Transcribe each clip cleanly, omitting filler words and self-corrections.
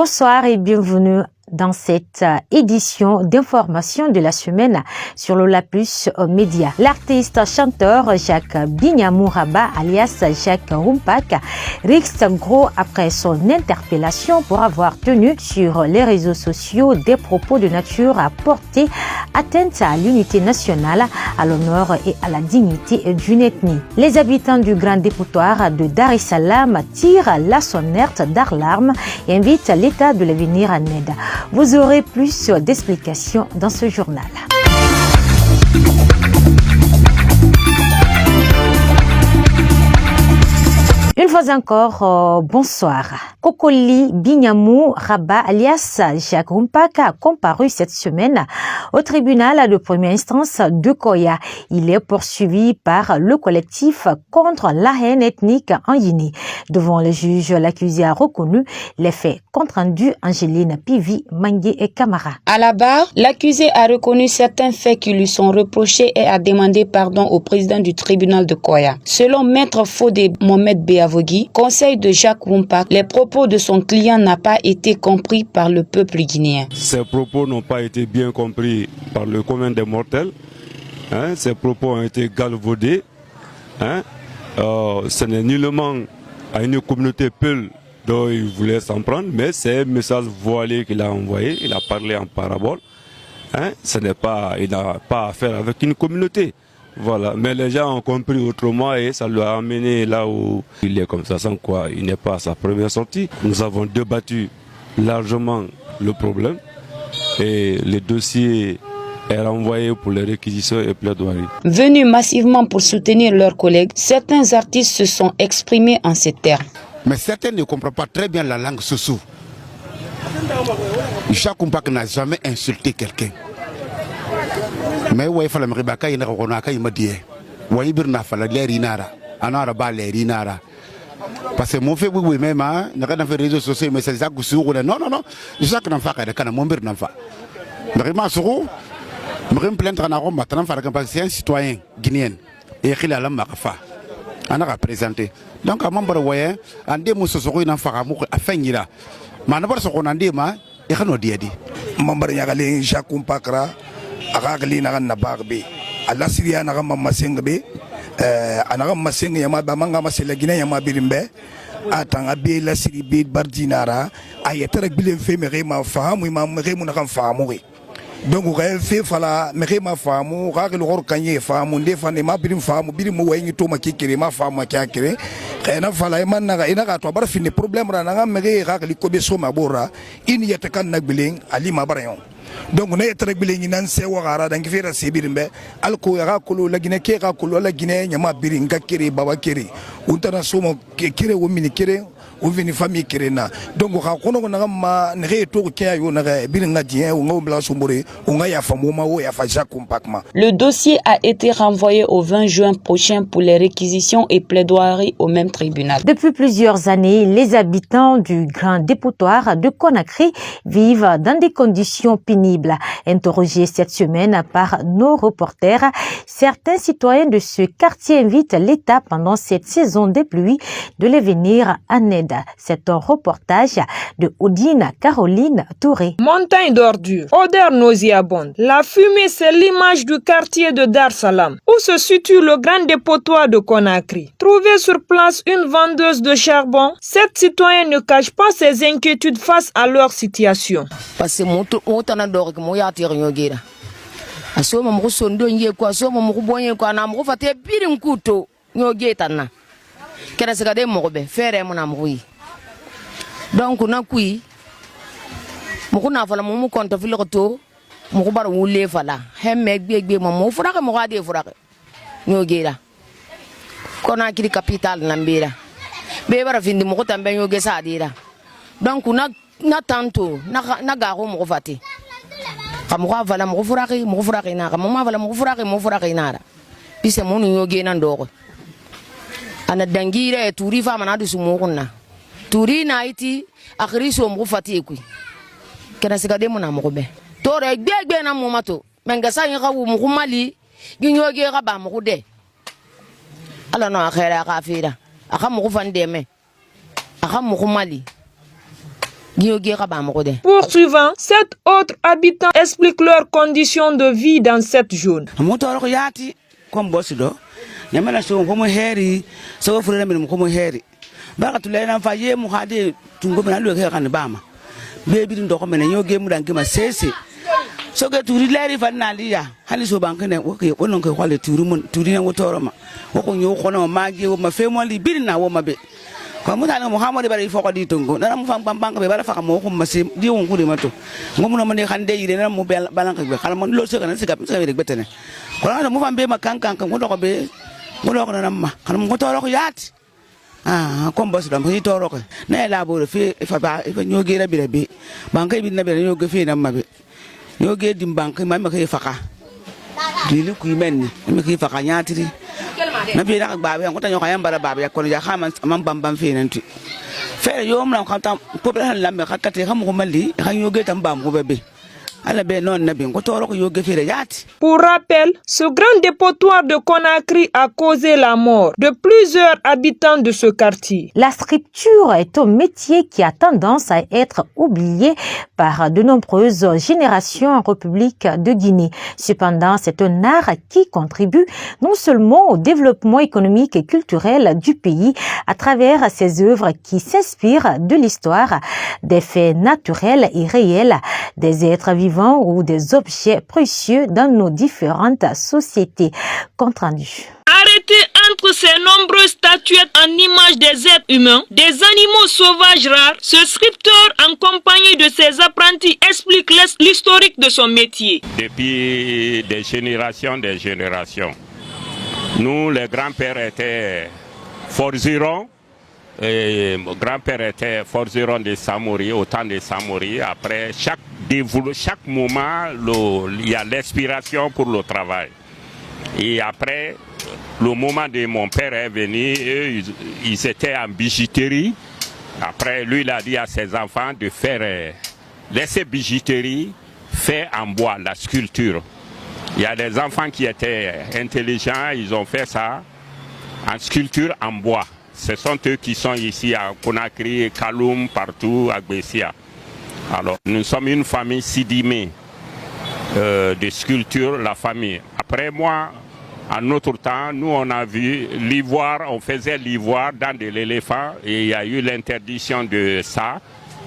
Bonsoir et bienvenue dans cette édition d'information de la semaine sur Lola Plus Média. L'artiste chanteur Jacques Bignamou Raba alias Jacques Rumpak risque gros après son interpellation pour avoir tenu sur les réseaux sociaux des propos de nature à porter atteinte à l'unité nationale, à l'honneur et à la dignité d'une ethnie. Les habitants du Grand Dépotoir de Dar es Salaam tirent la sonnette d'alarme et invitent l'État de les venir en aide. Vous aurez plus d'explications dans ce journal. Une fois encore, bonsoir. Kokoli Bignamou Raba alias Jacques Rumpak a comparu cette semaine au tribunal de première instance de Koya. Il est poursuivi par le collectif contre la haine ethnique en Guinée. Devant le juge, l'accusé a reconnu les faits. Compte rendu Angéline Pivi, Mangué et Camara. À la barre, l'accusé a reconnu certains faits qui lui sont reprochés et a demandé pardon au président du tribunal de Koya. Selon Maître Fodé Mohamed Béavogui, conseil de Jacques Rumpak, les propos de son client n'ont pas été compris par le peuple guinéen. Ces propos n'ont pas été bien compris par le commun des mortels. Ces propos ont été galvaudés. Ce n'est nullement à une communauté Peul dont il voulait s'en prendre, mais c'est un message voilé qu'il a envoyé. Il a parlé en parabole. Il n'a pas affaire avec une communauté. Voilà, mais les gens ont compris autrement et ça lui a amené là où il est comme ça, sans quoi il n'est pas à sa première sortie. Nous avons débattu largement le problème et le dossier est renvoyé pour les réquisitions et plaidoiries. Venus massivement pour soutenir leurs collègues, certains artistes se sont exprimés en ces termes. Mais certains ne comprennent pas très bien la langue Soussou. Jacques Rumpak n'a jamais insulté quelqu'un. Mais ouais, il fallait me rébacca, il y a m'a dit, ouais, il n'a pas l'air inara, anara ba l'air inara. Parce que mon fait, oui, même, n'a pas fait réseaux sociaux, mais c'est ça que sur non, Jacques n'a pas fait de mon père n'a pas. Vraiment, sur me plaindre en arôme, parce que c'est un citoyen guinéen et il a la marfa. On a représenté. Donc, à mon voyant, en deux mots, ce serait un faramour à finir. Mais on a pas ce qu'on a dit, et on a dit. Membre Yagalé, Jacques Rumpakra. Agakali na na bagbe ala siria na ma masengbe anaga maseng yama bamanga masela gina yama birimbe atanga be la siri be bardinara ayetara bile fe mere ma fahamu ma mere mu na kan fahamu donc ko fe fala mere ma fahamu ga ke lor kanye fahamu nde fane ma birim fahamu birim mo wayi to ma kikere ma fahamu kyakere kayna fala man na ina ga to bar fini problème ra na mere ga ke ko be so ma bora in yetakan na biling ali ma barayon. Donc on est très bien dans ces wagara dans qui fait la sébirimbe alko ya kolo la Guinée ke ka kolo la Guinée nyama biringa kiri baba kiri untana somo kiri wo mini kiri ou vini famille kirena donc ka kono na ma ne to ke yo na biringa dien ou ngobla sombore ou nga ya famoma ou ya fa Jacques Rumpak. Le dossier a été renvoyé au 20 juin prochain pour les réquisitions et plaidoiries au même tribunal. Depuis plusieurs années, les habitants du Grand Dépotoir de Conakry vivent dans des conditions pénibles. Interrogés cette semaine par nos reporters, certains citoyens de ce quartier invitent l'État pendant cette saison des pluies de les venir en aide. C'est un reportage de Odine Caroline Touré. Montagne d'ordures, odeur nauséabonde. La fumée, c'est l'image du quartier de Dar es Salaam, où se situe le Grand Dépotoir de Conakry. Trouver sur place une vendeuse de charbon, cette citoyenne ne cache pas ses inquiétudes face à leur situation. Parce que mon ya tire nyogera asoma mu sondo ngie kwa asoma mu bonye kwa na mu fate biri nkuto nyogeta na kera se kade mo be fere mo na mu yi donc na kui mu kuna fala mu konto filoto mu ko bar wule fala hemme gbegbe mo furaka mo gade furaka nyogera kona kiri capital na mbira be bara findi mo ko tambe nyoge sadira donc na tanto na garo mo fate kamuka vala mo furaki na kamama vala mo furaki na pise mo nyoge na ndoko ana dangira turi fa mana dusu mo kunna turi na iti akhriso mo fati ku kana sika de mo na mo be tore gbegbe na mo mato menga sa yin ka wo mo mali ginyoge ka ba mo de ala no akhera ka fira aka mo fande me aka mo mali Poursuivant, 7 autres habitants expliquent leurs conditions de vie dans cette zone. Soke turi leri fanalia hali so bankene woke wonon ke kwale turi mun turi na wotoroma woko nyo kono magi wo mafemo li birina wo mabe ko mutane muhammad bari foko di tongo na mu fam bank be bala faka mo ko masim di won kudi mato ngomuno man khande yire na mu balanka be kala mon lo se kana siga rek betene ko na mu fam be makankan ko do ko be ngodo ko na ma kana mo toro ko yati ko mbos dam ko toro ko na elabore fe fa ba fa nyoge ra bi be banka bi na be nyoge fe na mabe yoge dimbank ma ma kay faka dili ku men ma kay faka nyatiri na bi dak baabe ko tanyo kayam bara baabe ko ja xama man bambam fi nanti fere yom la xam tam population lambe xakate xam ko mali xam yoge tam bam ko bebe. Pour rappel, ce grand dépotoir de Conakry a causé la mort de plusieurs habitants de ce quartier. La scripture est un métier qui a tendance à être oublié par de nombreuses générations en République de Guinée. Cependant, c'est un art qui contribue non seulement au développement économique et culturel du pays à travers ses œuvres qui s'inspirent de l'histoire, des faits naturels et réels, des êtres vivants ou des objets précieux dans nos différentes sociétés. Compte rendu. Arrêté entre ces nombreuses statuettes en image des êtres humains, des animaux sauvages rares, ce scripteur en compagnie de ses apprentis explique l'historique de son métier. Depuis des générations, nous les grands-pères étaient forgerons. Et mon grand-père était forgeron de Samori, au temps de Samori. Après, chaque moment, il y a l'inspiration pour le travail. Et après, le moment de mon père est venu, eux, ils étaient en bijouterie. Après, lui, il a dit à ses enfants de faire, laisser bijouterie, fait en bois, la sculpture. Il y a des enfants qui étaient intelligents, ils ont fait ça en sculpture en bois. Ce sont eux qui sont ici à Conakry, Kaloum, partout, à Bessia. Alors, nous sommes une famille sidimée de sculpture, la famille. Après moi, en notre temps, nous on a vu l'ivoire, on faisait l'ivoire dans de l'éléphant et il y a eu l'interdiction de ça.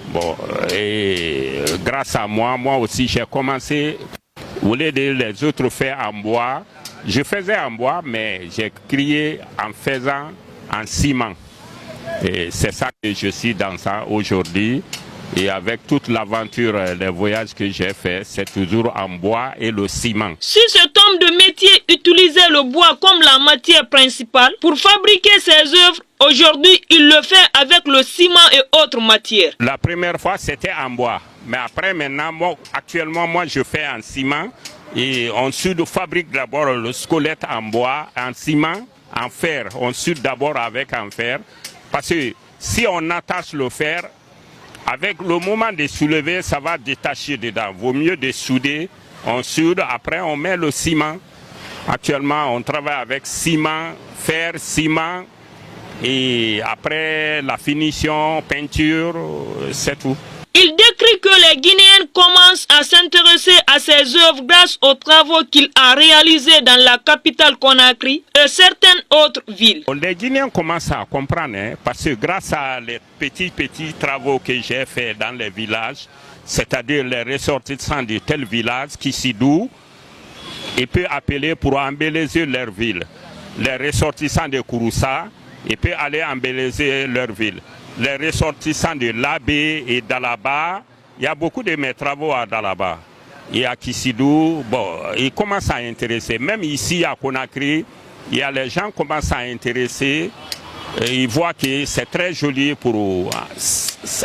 Bon, et grâce à moi aussi j'ai commencé, au lieu de les autres faire en bois, je faisais en bois, mais j'ai créé en faisant en ciment. Et c'est ça que je suis dans ça aujourd'hui. Et avec toute l'aventure, les voyages que j'ai fait, c'est toujours en bois et le ciment. Si cet homme de métier utilisait le bois comme la matière principale pour fabriquer ses œuvres, aujourd'hui il le fait avec le ciment et autres matières. La première fois c'était en bois. Mais après maintenant, actuellement moi je fais en ciment. Et on fabrique d'abord le squelette en bois, en ciment, en fer. On soude d'abord avec en fer. Parce que si on attache le fer, avec le moment de soulever, ça va détacher dedans. Vaut mieux de souder. On soude, après on met le ciment. Actuellement, on travaille avec ciment, fer, ciment. Et après la finition, peinture, c'est tout. Il décrit que les Guinéens commencent à s'intéresser à ses œuvres grâce aux travaux qu'il a réalisés dans la capitale Conakry et certaines autres villes. Les Guinéens commencent à comprendre, parce que grâce à les petits travaux que j'ai faits dans les villages, c'est-à-dire les ressortissants de tel village qui s'y douent, ils peuvent appeler pour embellir leur ville. Les ressortissants de Kouroussa, ils peuvent aller embellir leur ville. Les ressortissants de Labé et d'Alaba, il y a beaucoup de mes travaux à Dalaba et à Kissidou, bon, ils commencent à intéresser. Même ici à Conakry, il y a les gens qui commencent à intéresser. Et ils voient que c'est très joli pour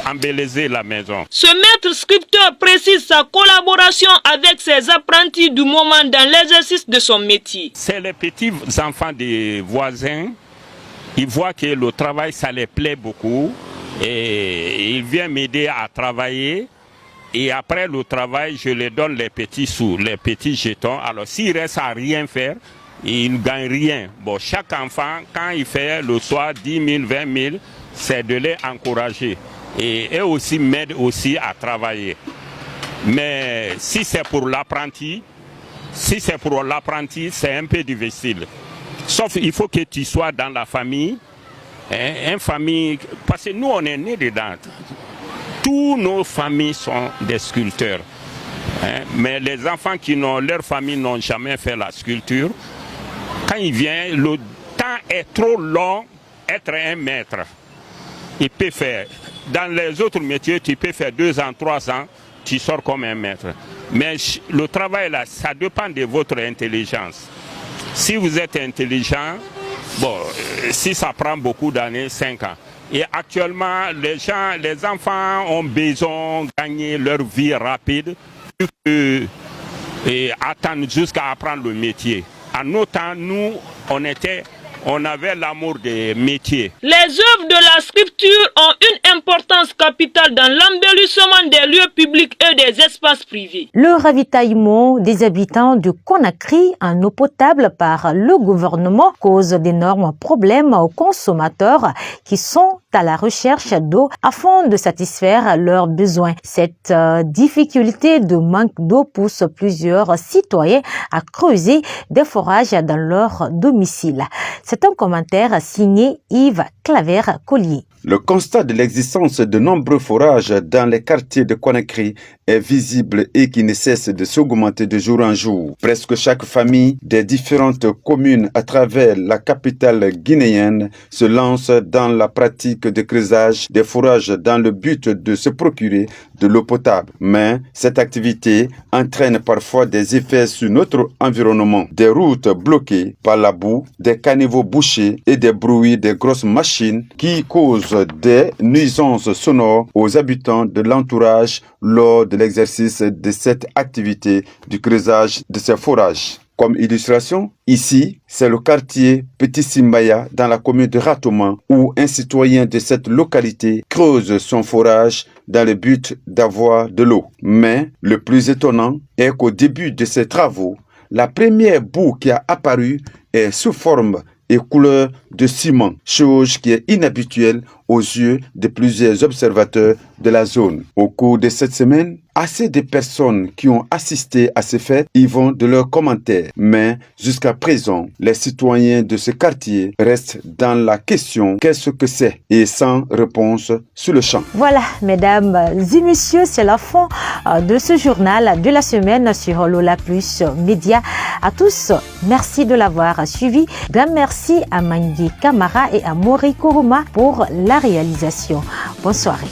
embellir la maison. Ce maître sculpteur précise sa collaboration avec ses apprentis du moment dans l'exercice de son métier. C'est les petits enfants des voisins. Ils voient que le travail, ça les plaît beaucoup. Et ils viennent m'aider à travailler. Et après le travail, je les donne les petits sous, les petits jetons. Alors s'ils restent à rien faire, ils ne gagnent rien. Bon, chaque enfant, quand il fait le soir 10 000, 20 000, c'est de les encourager. et eux aussi m'aident aussi à travailler. Mais si c'est pour l'apprenti, c'est un peu difficile. Sauf il faut que tu sois dans la famille, une famille, parce que nous on est nés dedans. Toutes nos familles sont des sculpteurs. Mais les enfants leur famille n'ont jamais fait la sculpture, quand ils viennent, le temps est trop long être un maître. Il peut faire. Dans les autres métiers, tu peux faire 2 ans, 3 ans, tu sors comme un maître. Mais le travail là, ça dépend de votre intelligence. Si vous êtes intelligent, bon, si ça prend beaucoup d'années, 5 ans. Et actuellement, les enfants ont besoin de gagner leur vie rapide et attendre jusqu'à apprendre le métier. À nos temps, nous, on avait l'amour des métiers. Les œuvres de la sculpture ont une importance capitale dans l'embellissement des lieux publics et des espaces privés. Le ravitaillement des habitants de Conakry en eau potable par le gouvernement cause d'énormes problèmes aux consommateurs qui sont à la recherche d'eau afin de satisfaire leurs besoins. Cette difficulté de manque d'eau pousse plusieurs citoyens à creuser des forages dans leur domicile. C'est un commentaire signé Yves Claver-Collier. Le constat de l'existence de nombreux forages dans les quartiers de Conakry est visible et qui ne cesse de s'augmenter de jour en jour. Presque chaque famille des différentes communes à travers la capitale guinéenne se lance dans la pratique de creusage des forages dans le but de se procurer de l'eau potable. Mais cette activité entraîne parfois des effets sur notre environnement. Des routes bloquées par la boue, des caniveaux bouchés et des bruits des grosses machines qui causent des nuisances sonores aux habitants de l'entourage lors de l'exercice de cette activité du creusage de ces forages. Comme illustration, ici, c'est le quartier Petit Simbaya dans la commune de Ratoma où un citoyen de cette localité creuse son forage dans le but d'avoir de l'eau. Mais le plus étonnant est qu'au début de ces travaux, la première boue qui a apparu est sous forme et couleur de ciment, chose qui est inhabituelle aux yeux de plusieurs observateurs de la zone. Au cours de cette semaine, assez de personnes qui ont assisté à ces fêtes y vont de leurs commentaires. Mais jusqu'à présent, les citoyens de ce quartier restent dans la question « qu'est-ce que c'est ?» et sans réponse sur le champ. Voilà, mesdames et messieurs, c'est la fin de ce journal de la semaine sur Lola Plus Média. À tous, merci de l'avoir suivi. Grand merci à Mangi Kamara et à Mori Koroma pour la réalisation. Bonne soirée.